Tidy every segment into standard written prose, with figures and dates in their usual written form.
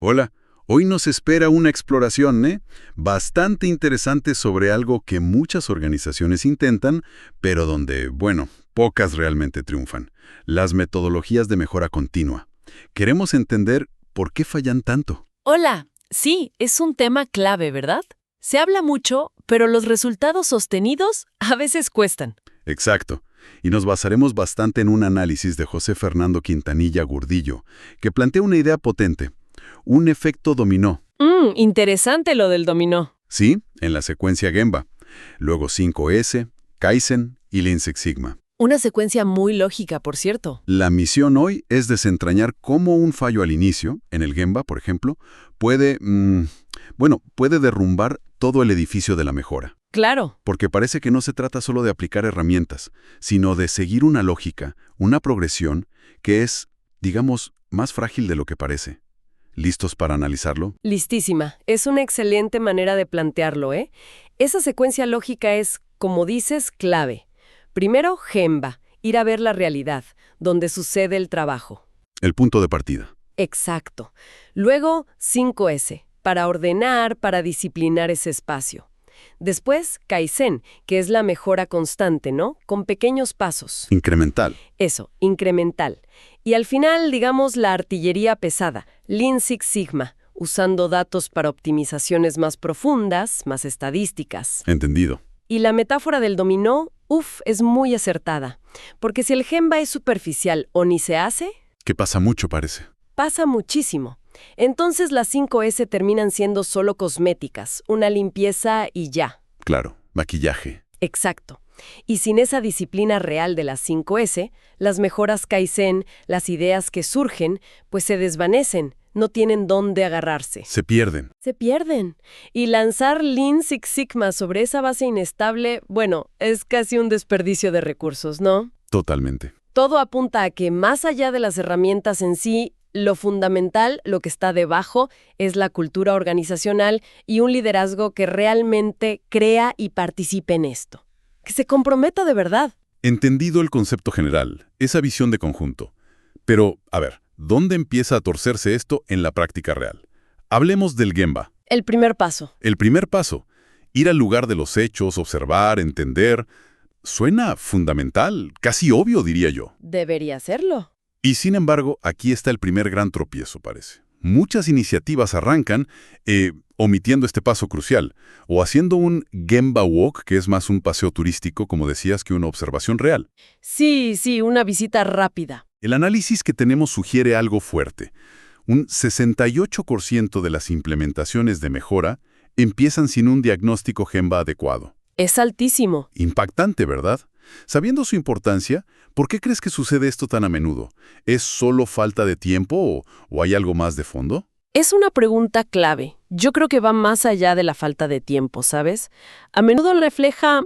Hola, hoy nos espera una exploración, bastante interesante sobre algo que muchas organizaciones intentan, pero donde, bueno, pocas realmente triunfan. Las metodologías de mejora continua. Queremos entender por qué fallan tanto. Hola, sí, es un tema clave, ¿verdad? Se habla mucho, pero los resultados sostenidos a veces cuestan. Exacto. Y nos basaremos bastante en un análisis de José Fernando Quintanilla Gurdillo, que plantea una idea potente. Un efecto dominó. Interesante lo del dominó. Sí, en la secuencia Gemba. Luego 5S, Kaizen y Lean Six Sigma. Una secuencia muy lógica, por cierto. La misión hoy es desentrañar cómo un fallo al inicio, en el Gemba, por ejemplo, puede derrumbar todo el edificio de la mejora. Claro. Porque parece que no se trata solo de aplicar herramientas, sino de seguir una lógica, una progresión, que es, digamos, más frágil de lo que parece. ¿Listos para analizarlo? Listísima. Es una excelente manera de plantearlo, ¿eh? Esa secuencia lógica es, como dices, clave. Primero, Gemba, ir a ver la realidad, donde sucede el trabajo. El punto de partida. Exacto. Luego, 5S, para ordenar, para disciplinar ese espacio. Después, Kaizen, que es la mejora constante, ¿no? Con pequeños pasos. Incremental. Eso, incremental. Y al final, digamos, la artillería pesada, Lean Six Sigma, usando datos para optimizaciones más profundas, más estadísticas. Entendido. Y la metáfora del dominó, es muy acertada. Porque si el Gemba es superficial o ni se hace, Que pasa mucho, parece. pasa muchísimo. Entonces las 5S terminan siendo solo cosméticas, una limpieza y ya. Claro, maquillaje. Exacto. Y sin esa disciplina real de las 5S, las mejoras Kaizen, las ideas que surgen, pues se desvanecen, no tienen dónde agarrarse. Se pierden. Se pierden. Y lanzar Lean Six Sigma sobre esa base inestable, bueno, es casi un desperdicio de recursos, ¿no? Totalmente. Todo apunta a que más allá de las herramientas en sí, lo fundamental, lo que está debajo, es la cultura organizacional y un liderazgo que realmente crea y participe en esto. Que se comprometa de verdad. Entendido el concepto general, esa visión de conjunto. Pero, a ver, ¿dónde empieza a torcerse esto en la práctica real? Hablemos del Gemba. El primer paso. El primer paso, ir al lugar de los hechos, observar, entender, suena fundamental, casi obvio, diría yo. Debería serlo. Y sin embargo, aquí está el primer gran tropiezo, parece. Muchas iniciativas arrancan omitiendo este paso crucial, o haciendo un Gemba Walk, que es más un paseo turístico, como decías, que una observación real. Sí, una visita rápida. El análisis que tenemos sugiere algo fuerte. Un 68% de las implementaciones de mejora empiezan sin un diagnóstico Gemba adecuado. Es altísimo. Impactante, ¿verdad? Sabiendo su importancia, ¿por qué crees que sucede esto tan a menudo? ¿Es solo falta de tiempo o hay algo más de fondo? Es una pregunta clave. Yo creo que va más allá de la falta de tiempo, ¿sabes? A menudo refleja,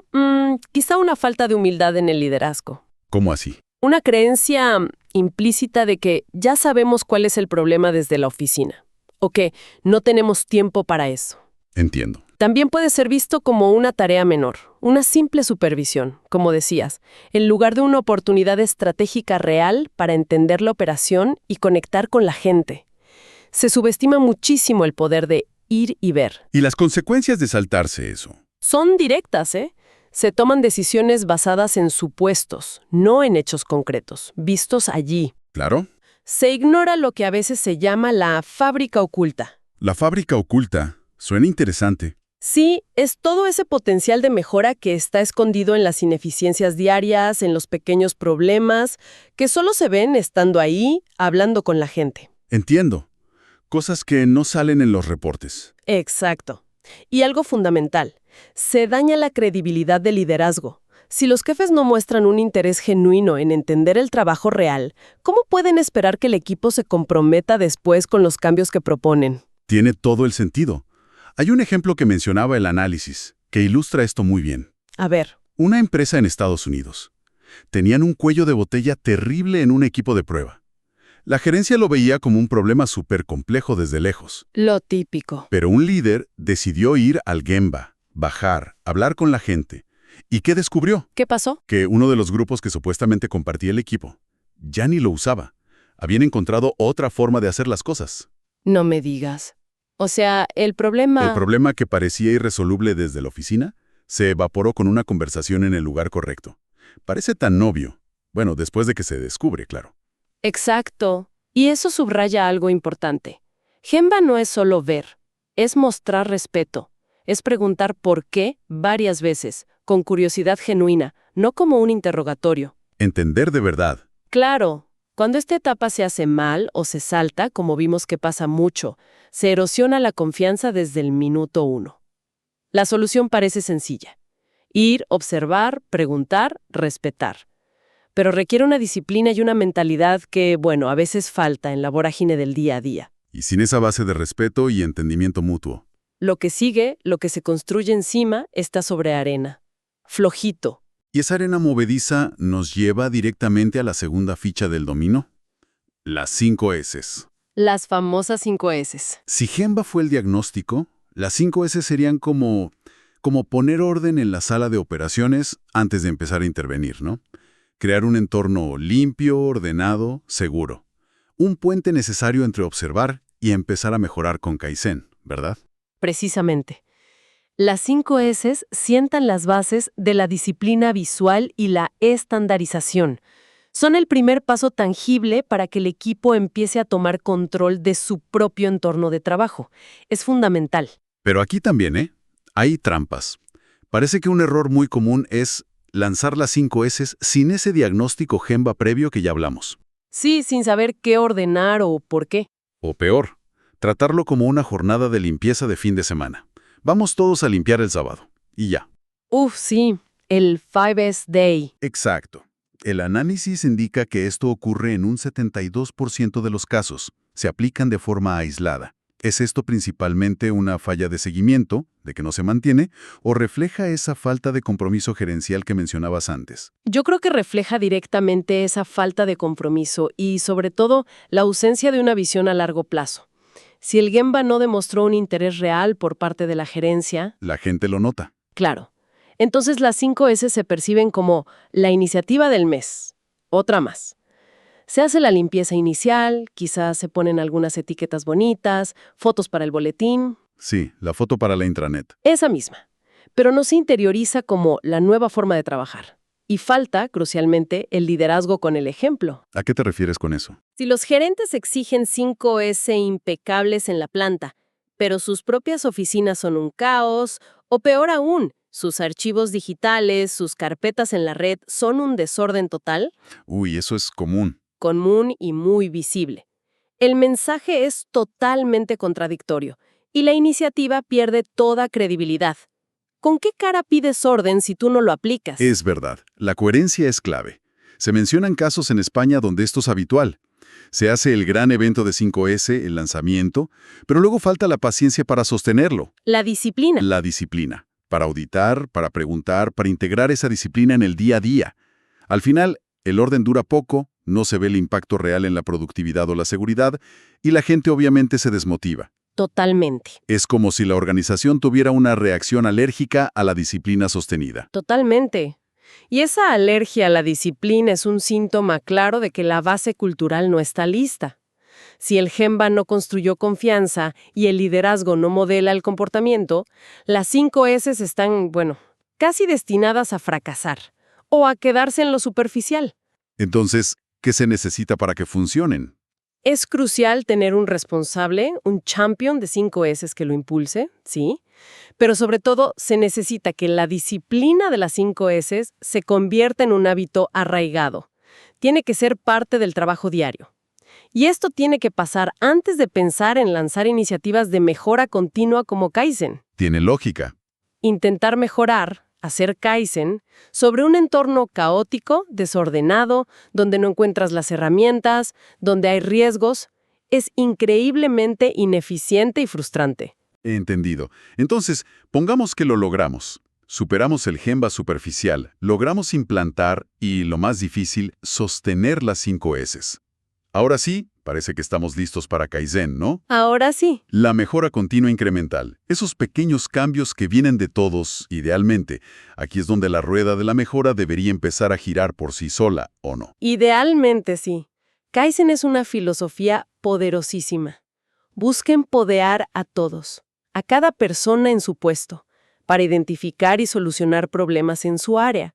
quizá una falta de humildad en el liderazgo. ¿Cómo así? Una creencia implícita de que ya sabemos cuál es el problema desde la oficina, o que no tenemos tiempo para eso. Entiendo. También puede ser visto como una tarea menor, una simple supervisión, como decías, en lugar de una oportunidad estratégica real para entender la operación y conectar con la gente. Se subestima muchísimo el poder de ir y ver. ¿Y las consecuencias de saltarse eso? Son directas, ¿eh? Se toman decisiones basadas en supuestos, no en hechos concretos, vistos allí. Claro. Se ignora lo que a veces se llama la fábrica oculta. La fábrica oculta. Suena interesante. Sí, es todo ese potencial de mejora que está escondido en las ineficiencias diarias, en los pequeños problemas, que solo se ven estando ahí, hablando con la gente. Entiendo. Cosas que no salen en los reportes. Exacto. Y algo fundamental, se daña la credibilidad del liderazgo. Si los jefes no muestran un interés genuino en entender el trabajo real, ¿cómo pueden esperar que el equipo se comprometa después con los cambios que proponen? Tiene todo el sentido. Hay un ejemplo que mencionaba el análisis, que ilustra esto muy bien. A ver. Una empresa en Estados Unidos. Tenían un cuello de botella terrible en un equipo de prueba. La gerencia lo veía como un problema súper complejo desde lejos. Lo típico. Pero un líder decidió ir al Gemba, bajar, hablar con la gente. ¿Y qué descubrió? ¿Qué pasó? Que uno de los grupos que supuestamente compartía el equipo ya ni lo usaba. Habían encontrado otra forma de hacer las cosas. No me digas. O sea, el problema... El problema que parecía irresoluble desde la oficina se evaporó con una conversación en el lugar correcto. Parece tan obvio. Bueno, después de que se descubre, claro. Exacto. Y eso subraya algo importante. Gemba no es solo ver, es mostrar respeto. Es preguntar por qué varias veces, con curiosidad genuina, no como un interrogatorio. Entender de verdad. Claro, cuando esta etapa se hace mal o se salta, como vimos que pasa mucho, se erosiona la confianza desde el minuto 1. La solución parece sencilla. Ir, observar, preguntar, respetar. Pero requiere una disciplina y una mentalidad que, bueno, a veces falta en la vorágine del día a día. Y sin esa base de respeto y entendimiento mutuo. Lo que sigue, lo que se construye encima, está sobre arena. Flojito. Y esa arena movediza nos lleva directamente a la segunda ficha del dominó. Las 5 S's. Las famosas 5 S's. Si Gemba fue el diagnóstico, las 5 S serían como poner orden en la sala de operaciones antes de empezar a intervenir, ¿no? Crear un entorno limpio, ordenado, seguro. Un puente necesario entre observar y empezar a mejorar con Kaizen, ¿verdad? Precisamente. Las 5 S's sientan las bases de la disciplina visual y la estandarización. Son el primer paso tangible para que el equipo empiece a tomar control de su propio entorno de trabajo. Es fundamental. Pero aquí también, hay trampas. Parece que un error muy común es lanzar las 5 S's sin ese diagnóstico Gemba previo que ya hablamos. Sí, sin saber qué ordenar o por qué. O peor, tratarlo como una jornada de limpieza de fin de semana. Vamos todos a limpiar el sábado. Y ya. Sí, el 5S Day. Exacto. El análisis indica que esto ocurre en un 72% de los casos. Se aplican de forma aislada. ¿Es esto principalmente una falla de seguimiento, de que no se mantiene, o refleja esa falta de compromiso gerencial que mencionabas antes? Yo creo que refleja directamente esa falta de compromiso y, sobre todo, la ausencia de una visión a largo plazo. Si el Gemba no demostró un interés real por parte de la gerencia... La gente lo nota. Claro. Entonces las 5 S se perciben como la iniciativa del mes. Otra más. Se hace la limpieza inicial, quizás se ponen algunas etiquetas bonitas, fotos para el boletín. Sí, la foto para la intranet. Esa misma. Pero no se interioriza como la nueva forma de trabajar. Y falta, crucialmente, el liderazgo con el ejemplo. ¿A qué te refieres con eso? Si los gerentes exigen 5 S impecables en la planta, pero sus propias oficinas son un caos, o peor aún, sus archivos digitales, sus carpetas en la red son un desorden total, Uy, eso es común. común y muy visible. El mensaje es totalmente contradictorio y la iniciativa pierde toda credibilidad. ¿Con qué cara pides orden si tú no lo aplicas? Es verdad, la coherencia es clave. Se mencionan casos en España donde esto es habitual. Se hace el gran evento de 5S, el lanzamiento, pero luego falta la paciencia para sostenerlo. La disciplina. La disciplina. Para auditar, para preguntar, para integrar esa disciplina en el día a día. Al final, el orden dura poco, no se ve el impacto real en la productividad o la seguridad, y la gente obviamente se desmotiva. Totalmente. Es como si la organización tuviera una reacción alérgica a la disciplina sostenida. Totalmente. Y esa alergia a la disciplina es un síntoma claro de que la base cultural no está lista. Si el Gemba no construyó confianza y el liderazgo no modela el comportamiento, las 5 S están, casi destinadas a fracasar o a quedarse en lo superficial. Entonces, ¿qué se necesita para que funcionen? Es crucial tener un responsable, un champion de 5 S que lo impulse, sí, pero sobre todo se necesita que la disciplina de las 5 S se convierta en un hábito arraigado. Tiene que ser parte del trabajo diario. Y esto tiene que pasar antes de pensar en lanzar iniciativas de mejora continua como Kaizen. Tiene lógica. Intentar mejorar, hacer Kaizen, sobre un entorno caótico, desordenado, donde no encuentras las herramientas, donde hay riesgos, es increíblemente ineficiente y frustrante. Entendido. Entonces, pongamos que lo logramos. Superamos el Gemba superficial, logramos implantar y, lo más difícil, sostener las 5 S's. Ahora sí, parece que estamos listos para Kaizen, ¿no? Ahora sí. La mejora continua incremental. Esos pequeños cambios que vienen de todos, idealmente. Aquí es donde la rueda de la mejora debería empezar a girar por sí sola, ¿o no? Idealmente sí. Kaizen es una filosofía poderosísima. Busquen podear a todos, a cada persona en su puesto, para identificar y solucionar problemas en su área.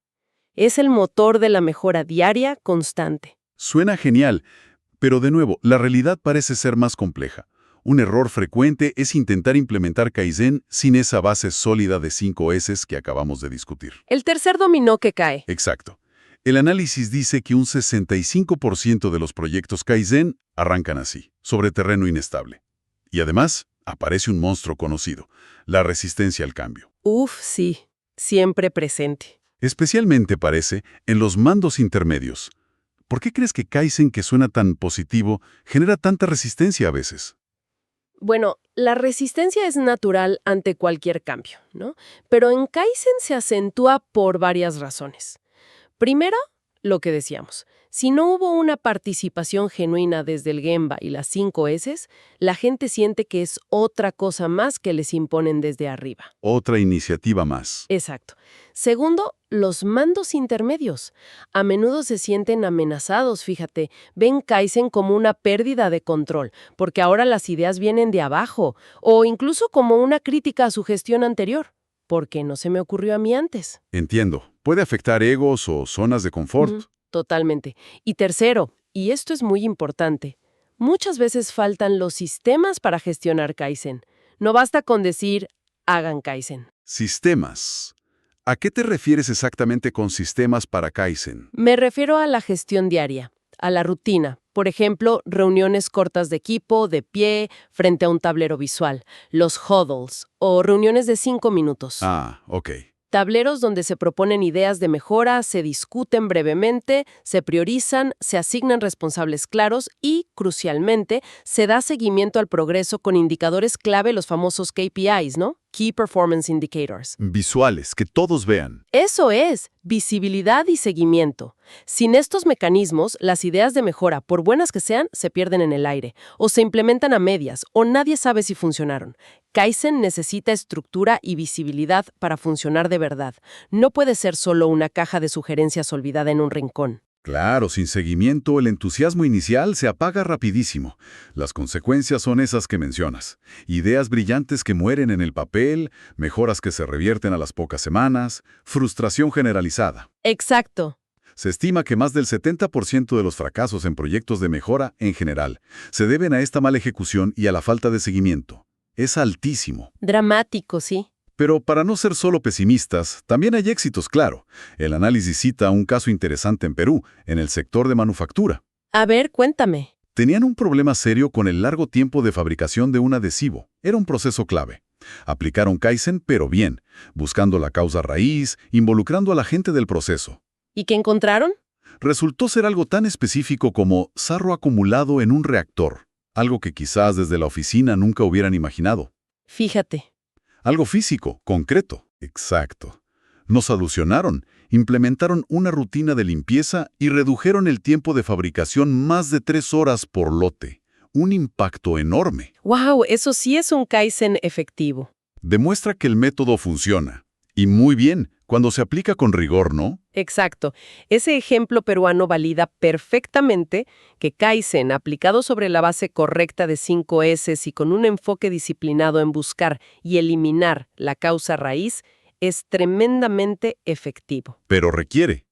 Es el motor de la mejora diaria constante. Suena genial, pero de nuevo, la realidad parece ser más compleja. Un error frecuente es intentar implementar Kaizen sin esa base sólida de 5 S's que acabamos de discutir. El tercer dominó que cae. Exacto. El análisis dice que un 65% de los proyectos Kaizen arrancan así, sobre terreno inestable. Y además, aparece un monstruo conocido, la resistencia al cambio. Uf, sí, siempre presente. Especialmente parece en los mandos intermedios. ¿Por qué crees que Kaizen, que suena tan positivo, genera tanta resistencia a veces? Bueno, la resistencia es natural ante cualquier cambio, ¿no? Pero en Kaizen se acentúa por varias razones. Primero, lo que decíamos, si no hubo una participación genuina desde el Gemba y las 5 S's, la gente siente que es otra cosa más que les imponen desde arriba. Otra iniciativa más. Exacto. Segundo, los mandos intermedios. A menudo se sienten amenazados, fíjate. Ven Kaizen como una pérdida de control, porque ahora las ideas vienen de abajo, o incluso como una crítica a su gestión anterior. ¿Por qué no se me ocurrió a mí antes? Entiendo. Puede afectar egos o zonas de confort. Totalmente. Y tercero, y esto es muy importante, muchas veces faltan los sistemas para gestionar Kaizen. No basta con decir, hagan Kaizen. Sistemas. ¿A qué te refieres exactamente con sistemas para Kaizen? Me refiero a la gestión diaria, a la rutina. Por ejemplo, reuniones cortas de equipo, de pie, frente a un tablero visual, los huddles o reuniones de 5 minutos. Ah, ok. Tableros donde se proponen ideas de mejora, se discuten brevemente, se priorizan, se asignan responsables claros y, crucialmente, se da seguimiento al progreso con indicadores clave, los famosos KPIs, ¿no? Key Performance Indicators. Visuales, que todos vean. Eso es, visibilidad y seguimiento. Sin estos mecanismos, las ideas de mejora, por buenas que sean, se pierden en el aire, o se implementan a medias, o nadie sabe si funcionaron. Kaizen necesita estructura y visibilidad para funcionar de verdad. No puede ser solo una caja de sugerencias olvidada en un rincón. Claro, sin seguimiento, el entusiasmo inicial se apaga rapidísimo. Las consecuencias son esas que mencionas. Ideas brillantes que mueren en el papel, mejoras que se revierten a las pocas semanas, frustración generalizada. Exacto. Se estima que más del 70% de los fracasos en proyectos de mejora, en general, se deben a esta mala ejecución y a la falta de seguimiento. Es altísimo. Dramático, sí. Pero para no ser solo pesimistas, también hay éxitos, claro. El análisis cita un caso interesante en Perú, en el sector de manufactura. A ver, cuéntame. Tenían un problema serio con el largo tiempo de fabricación de un adhesivo. Era un proceso clave. Aplicaron Kaizen, pero bien, buscando la causa raíz, involucrando a la gente del proceso. ¿Y qué encontraron? Resultó ser algo tan específico como sarro acumulado en un reactor, algo que quizás desde la oficina nunca hubieran imaginado. Fíjate. Algo físico, concreto. Exacto. No solucionaron, implementaron una rutina de limpieza y redujeron el tiempo de fabricación más de 3 horas por lote. Un impacto enorme. ¡Wow! Eso sí es un Kaizen efectivo. Demuestra que el método funciona. Y muy bien, cuando se aplica con rigor, ¿no? Exacto. Ese ejemplo peruano valida perfectamente que Kaizen, aplicado sobre la base correcta de 5 S's y con un enfoque disciplinado en buscar y eliminar la causa raíz, es tremendamente efectivo. Pero requiere.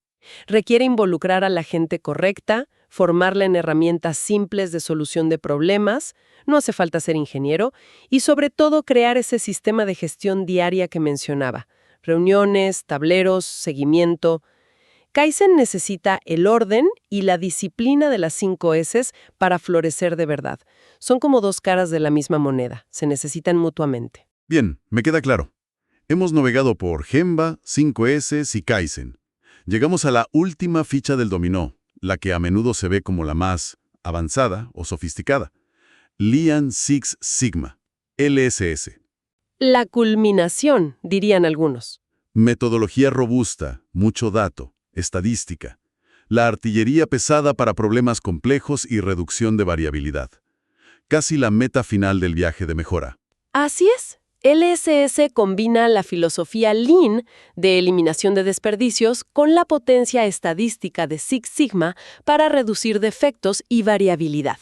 Requiere involucrar a la gente correcta, formarla en herramientas simples de solución de problemas, no hace falta ser ingeniero, y sobre todo crear ese sistema de gestión diaria que mencionaba. Reuniones, tableros, seguimiento. Kaizen necesita el orden y la disciplina de las 5 S's para florecer de verdad. Son como dos caras de la misma moneda, se necesitan mutuamente. Bien, me queda claro. Hemos navegado por Gemba, 5 S's y Kaizen. Llegamos a la última ficha del dominó, la que a menudo se ve como la más avanzada o sofisticada. Lean Six Sigma, LSS. La culminación, dirían algunos. Metodología robusta, mucho dato, estadística. La artillería pesada para problemas complejos y reducción de variabilidad. Casi la meta final del viaje de mejora. Así es. LSS combina la filosofía Lean de eliminación de desperdicios con la potencia estadística de Six Sigma para reducir defectos y variabilidad.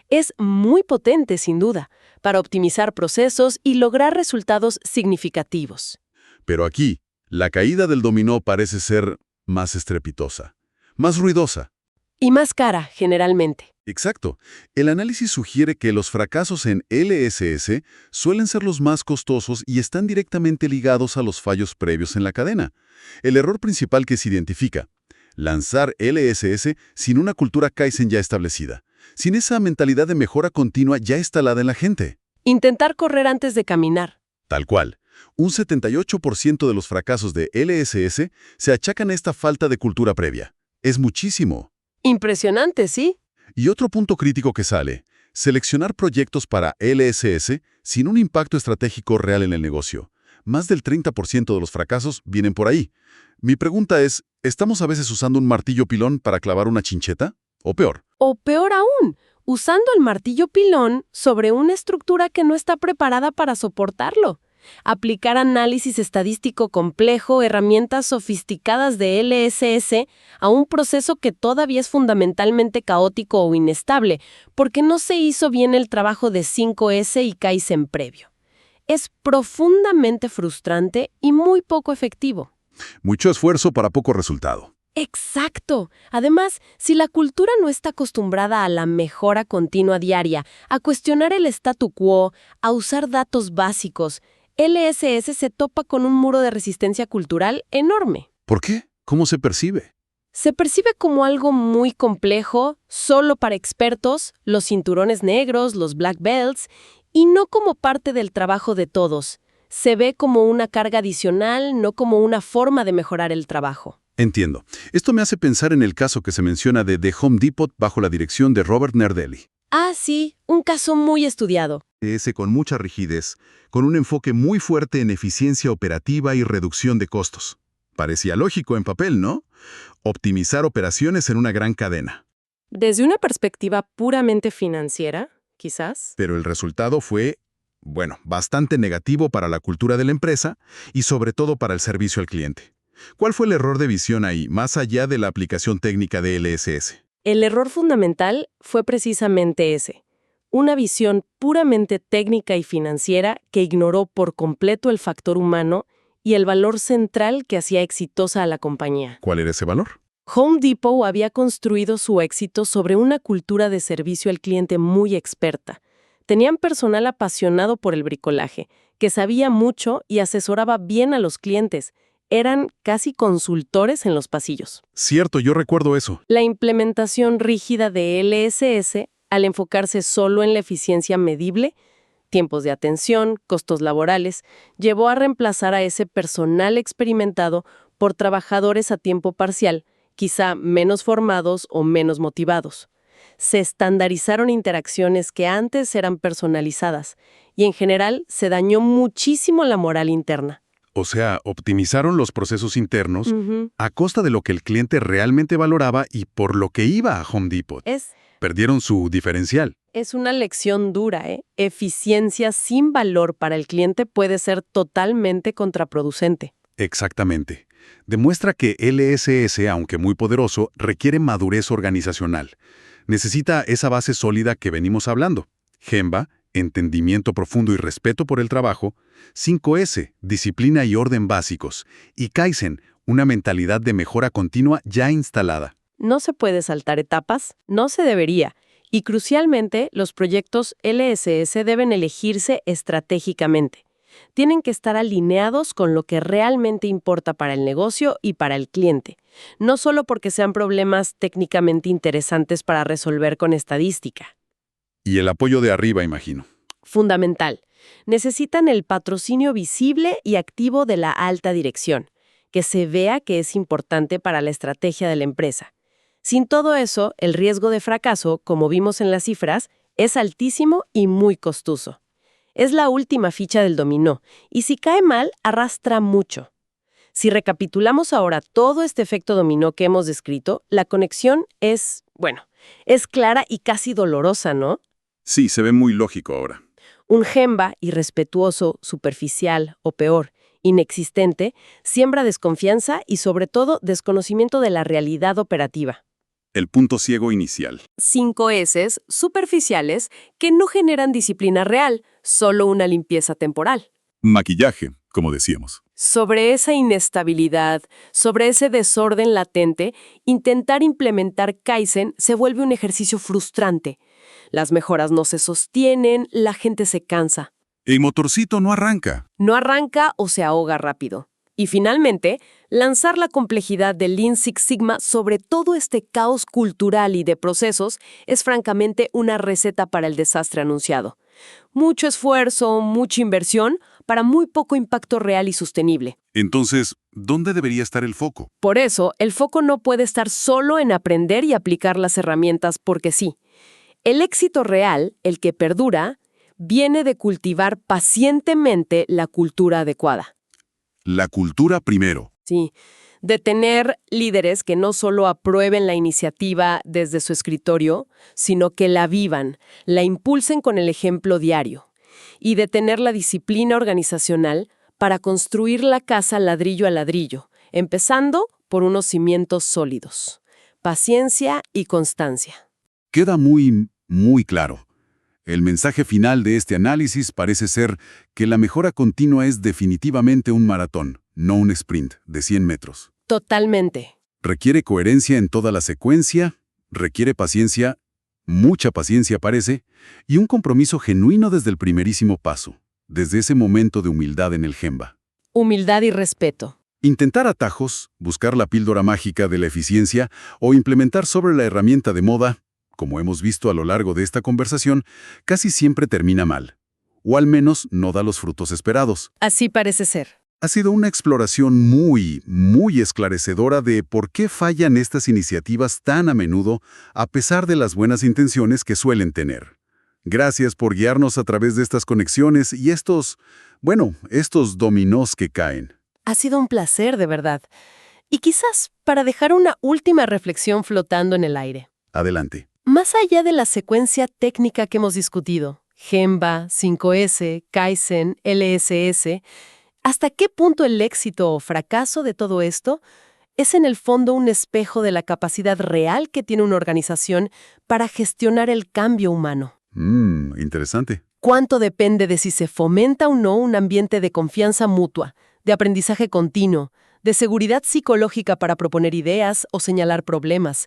Es muy potente, sin duda, para optimizar procesos y lograr resultados significativos. Pero aquí, la caída del dominó parece ser más estrepitosa, más ruidosa. Y más cara, generalmente. Exacto. El análisis sugiere que los fracasos en LSS suelen ser los más costosos y están directamente ligados a los fallos previos en la cadena. El error principal que se identifica: lanzar LSS sin una cultura Kaizen ya establecida, sin esa mentalidad de mejora continua ya instalada en la gente. Intentar correr antes de caminar. Tal cual. Un 78% de los fracasos de LSS se achacan a esta falta de cultura previa. Es muchísimo. Impresionante, ¿sí? Y otro punto crítico que sale: seleccionar proyectos para LSS sin un impacto estratégico real en el negocio. Más del 30% de los fracasos vienen por ahí. Mi pregunta es, ¿estamos a veces usando un martillo pilón para clavar una chincheta? ¿O peor? O peor aún, usando el martillo pilón sobre una estructura que no está preparada para soportarlo. Aplicar análisis estadístico complejo, herramientas sofisticadas de LSS a un proceso que todavía es fundamentalmente caótico o inestable, porque no se hizo bien el trabajo de 5S y Kaizen previo. Es profundamente frustrante y muy poco efectivo. Mucho esfuerzo para poco resultado. Exacto. Además, si la cultura no está acostumbrada a la mejora continua diaria, a cuestionar el statu quo, a usar datos básicos, LSS se topa con un muro de resistencia cultural enorme. ¿Por qué? ¿Cómo se percibe? Se percibe como algo muy complejo, solo para expertos, los cinturones negros, los black belts, y no como parte del trabajo de todos. Se ve como una carga adicional, no como una forma de mejorar el trabajo. Entiendo. Esto me hace pensar en el caso que se menciona de The Home Depot bajo la dirección de Robert Nardelli. Ah, sí, un caso muy estudiado. Ese con mucha rigidez, con un enfoque muy fuerte en eficiencia operativa y reducción de costos. Parecía lógico en papel, ¿no? Optimizar operaciones en una gran cadena. Desde una perspectiva puramente financiera, quizás. Pero el resultado fue, bueno, bastante negativo para la cultura de la empresa y sobre todo para el servicio al cliente. ¿Cuál fue el error de visión ahí, más allá de la aplicación técnica de LSS? El error fundamental fue precisamente ese. Una visión puramente técnica y financiera que ignoró por completo el factor humano y el valor central que hacía exitosa a la compañía. ¿Cuál era ese valor? Home Depot había construido su éxito sobre una cultura de servicio al cliente muy experta. Tenían personal apasionado por el bricolaje, que sabía mucho y asesoraba bien a los clientes. Eran casi consultores en los pasillos. Cierto, yo recuerdo eso. La implementación rígida de LSS, al enfocarse solo en la eficiencia medible, tiempos de atención, costos laborales, llevó a reemplazar a ese personal experimentado por trabajadores a tiempo parcial, quizá menos formados o menos motivados. Se estandarizaron interacciones que antes eran personalizadas y en general se dañó muchísimo la moral interna. O sea, optimizaron los procesos internos Ujú. a costa de lo que el cliente realmente valoraba y por lo que iba a Home Depot. Perdieron su diferencial. Es una lección dura, ¿eh? Eficiencia sin valor para el cliente puede ser totalmente contraproducente. Exactamente. Demuestra que LSS, aunque muy poderoso, requiere madurez organizacional. Necesita esa base sólida que venimos hablando. Gemba, entendimiento profundo y respeto por el trabajo. 5S, disciplina y orden básicos. Y Kaizen, una mentalidad de mejora continua ya instalada. No se puede saltar etapas, no se debería. Y crucialmente, los proyectos LSS deben elegirse estratégicamente. Tienen que estar alineados con lo que realmente importa para el negocio y para el cliente. No solo porque sean problemas técnicamente interesantes para resolver con estadística. Y el apoyo de arriba, imagino. Fundamental. Necesitan el patrocinio visible y activo de la alta dirección, que se vea que es importante para la estrategia de la empresa. Sin todo eso, el riesgo de fracaso, como vimos en las cifras, es altísimo y muy costoso. Es la última ficha del dominó, y si cae mal, arrastra mucho. Si recapitulamos ahora todo este efecto dominó que hemos descrito, la conexión es clara y casi dolorosa, ¿no? Sí, se ve muy lógico ahora. Un Gemba irrespetuoso, superficial o peor, inexistente, siembra desconfianza y sobre todo desconocimiento de la realidad operativa. El punto ciego inicial. 5 S's superficiales que no generan disciplina real, solo una limpieza temporal. Maquillaje, como decíamos. Sobre esa inestabilidad, sobre ese desorden latente, intentar implementar Kaizen se vuelve un ejercicio frustrante. Las mejoras no se sostienen, la gente se cansa. El motorcito no arranca. No arranca o se ahoga rápido. Y finalmente, lanzar la complejidad del Lean Six Sigma sobre todo este caos cultural y de procesos es francamente una receta para el desastre anunciado. Mucho esfuerzo, mucha inversión, para muy poco impacto real y sostenible. Entonces, ¿dónde debería estar el foco? Por eso, el foco no puede estar solo en aprender y aplicar las herramientas porque sí. El éxito real, el que perdura, viene de cultivar pacientemente la cultura adecuada. La cultura primero. Sí, de tener líderes que no solo aprueben la iniciativa desde su escritorio, sino que la vivan, la impulsen con el ejemplo diario. Y de tener la disciplina organizacional para construir la casa ladrillo a ladrillo, empezando por unos cimientos sólidos. Paciencia y constancia. Queda muy claro. El mensaje final de este análisis parece ser que la mejora continua es definitivamente un maratón, no un sprint de 100 metros. Totalmente. Requiere coherencia en toda la secuencia, requiere paciencia, mucha paciencia parece, y un compromiso genuino desde el primerísimo paso, desde ese momento de humildad en el Gemba. Humildad y respeto. Intentar atajos, buscar la píldora mágica de la eficiencia o implementar sobre la herramienta de moda, como hemos visto a lo largo de esta conversación, casi siempre termina mal, o al menos no da los frutos esperados. Así parece ser. Ha sido una exploración muy esclarecedora de por qué fallan estas iniciativas tan a menudo, a pesar de las buenas intenciones que suelen tener. Gracias por guiarnos a través de estas conexiones y estos dominós que caen. Ha sido un placer, de verdad. Y quizás para dejar una última reflexión flotando en el aire. Adelante. Más allá de la secuencia técnica que hemos discutido, Gemba, 5S, Kaizen, LSS, ¿hasta qué punto el éxito o fracaso de todo esto es en el fondo un espejo de la capacidad real que tiene una organización para gestionar el cambio humano? Interesante. ¿Cuánto depende de si se fomenta o no un ambiente de confianza mutua, de aprendizaje continuo, de seguridad psicológica para proponer ideas o señalar problemas?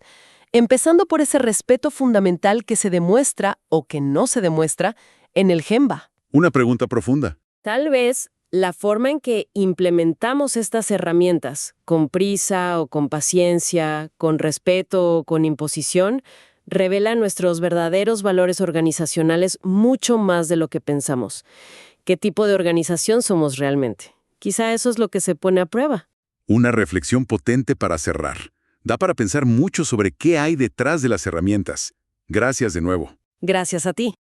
Empezando por ese respeto fundamental que se demuestra o que no se demuestra en el Gemba. Una pregunta profunda. Tal vez la forma en que implementamos estas herramientas, con prisa o con paciencia, con respeto o con imposición, revela nuestros verdaderos valores organizacionales mucho más de lo que pensamos. ¿Qué tipo de organización somos realmente? Quizá eso es lo que se pone a prueba. Una reflexión potente para cerrar. Da para pensar mucho sobre qué hay detrás de las herramientas. Gracias de nuevo. Gracias a ti.